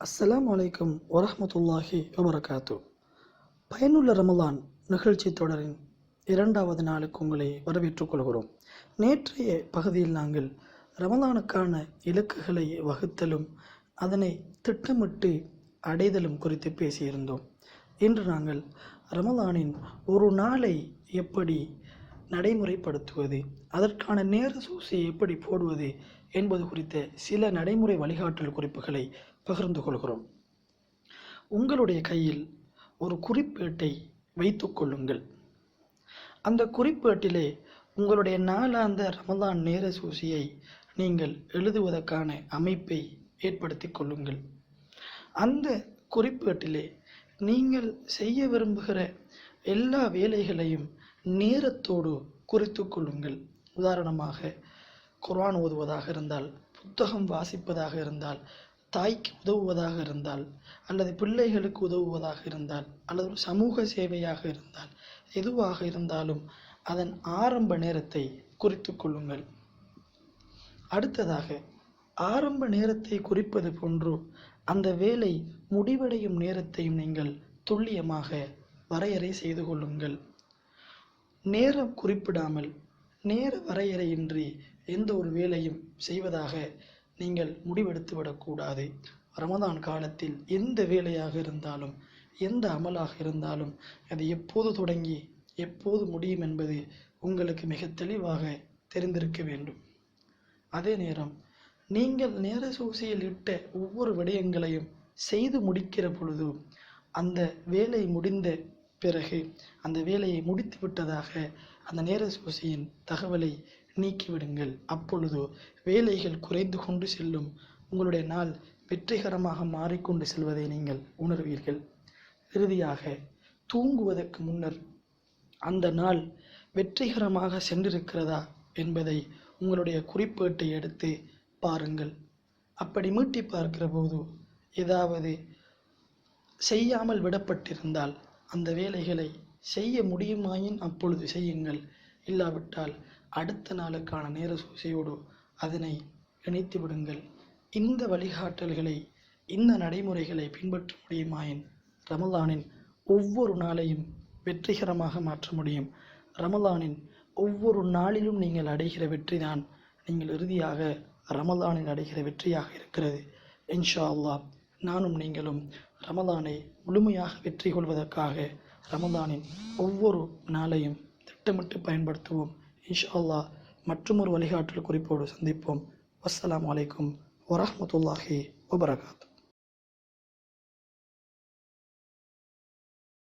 அஸ்ஸலாமு அலைக்கும் வரஹ்மத்துல்லாஹி வபரகாத்து. பயனுள்ள ரமலான் நிகழ்ச்சி தொடரின் 2வது நாளுக்கு உங்களை வரவேற்றுக் கொள்கிறோம். நேற்றைய பகுதியில் நாங்கள் ரமலானுக்கான இலக்குகளை வகுத்தலும் அதனை திட்டமிட்டு அடைதலும் குறித்து பேசியிருந்தோம். இன்று நாங்கள் ரமலானின் ஒரு நாளை எப்படி நடைமுறைப்படுத்துவது, அதற்கான நேர சூசியை எப்படி போடுவது என்பது குறித்த சில நடைமுறை வழிகாட்டல் குறிப்புகளை பகிர்ந்து கொள்கிறோம். உங்களுடைய கையில் ஒரு குறிப்பேட்டை வைத்துக் கொள்ளுங்கள். அந்த குறிப்பேட்டிலே உங்களுடைய நாளாந்த ரமலான் நேர சூசியை நீங்கள் எழுதுவதற்கான அமைப்பை ஏற்படுத்தி கொள்ளுங்கள். அந்த குறிப்பேட்டிலே நீங்கள் செய்ய விரும்புகிற எல்லா வேலைகளையும் நேரத்தோடு குறித்து கொள்ளுங்கள். உதாரணமாக, குர்ஆன் ஓதுவதாக இருந்தால், புத்தகம் வாசிப்பதாக இருந்தால், தாய்க்கு உதவுவதாக இருந்தால், அல்லது பிள்ளைகளுக்கு உதவுவதாக இருந்தால், அல்லது ஒரு சமூக சேவையாக இருந்தால், எதுவாக இருந்தாலும் அதன் ஆரம்ப நேரத்தை குறித்து கொள்ளுங்கள். அடுத்ததாக, ஆரம்ப நேரத்தை குறிப்பது போன்று அந்த வேலை முடிவடையும் நேரத்தையும் நீங்கள் துல்லியமாக வரையறை செய்து கொள்ளுங்கள். நேரம் குறிப்பிடாமல், நேர வரையறையின்றி எந்த ஒரு வேலையும் செய்வதாக நீங்கள் முடிவெடுத்து விடக்கூடாது. ரமதான் காலத்தில் எந்த வேலையாக இருந்தாலும், எந்த அமலாக இருந்தாலும், அது எப்போது தொடங்கி எப்போது முடியும் என்பது உங்களுக்கு மிக தெளிவாக தெரிந்திருக்க வேண்டும். அதே நேரம், நீங்கள் நேர சூசியில் இட்ட ஒவ்வொரு விடயங்களையும் செய்து முடிக்கிற பொழுது அந்த வேலை முடிந்த பிறகு, அந்த வேலையை முடித்து விட்டதாக அந்த நேர சூசியின் தகவலை நீக்கிவிடுங்கள். அப்பொழுது வேலைகள் குறைந்து கொண்டு செல்லும். உங்களுடைய நாள் வெற்றிகரமாக மாறிக்கொண்டு செல்வதை நீங்கள் உணர்வீர்கள். இறுதியாக, தூங்குவதற்கு முன்னர் அந்த நாள் வெற்றிகரமாக சென்றிருக்கிறதா என்பதை உங்களுடைய குறிப்பேட்டை எடுத்து பாருங்கள். அப்படி மீட்டி பார்க்கிற போது ஏதாவது செய்யாமல் விடப்பட்டிருந்தால் அந்த வேலைகளை செய்ய முடியுமாயின் அப்பொழுது செய்யுங்கள். இல்லாவிட்டால் அடுத்த நாளுக்கான நேர சூசியோடு அதனை இணைத்து விடுங்கள். இந்த வழிகாட்டல்களை, இந்த நடைமுறைகளை பின்பற்ற முடியுமாயின் ரமலானின் ஒவ்வொரு நாளையும் வெற்றிகரமாக மாற்ற முடியும். ரமலானின் ஒவ்வொரு நாளிலும் நீங்கள் அடைகிற வெற்றிதான் நீங்கள் இறுதியாக ரமலானில் அடைகிற வெற்றியாக இருக்கிறது. இன்ஷா அல்லாஹ் நானும் நீங்களும் ரமலானை முழுமையாக வெற்றி கொள்வதற்காக ரமலானின் ஒவ்வொரு நாளையும் திட்டமிட்டு பயன்படுத்துவோம். இன்ஷா அல்லாஹ் மற்றொரு வழிகாட்டல் குறிப்போடு சந்திப்போம். அஸ்ஸலாமு அலைக்கும் வரஹ்மத்துல்லாஹி வபரகாத்துஹு.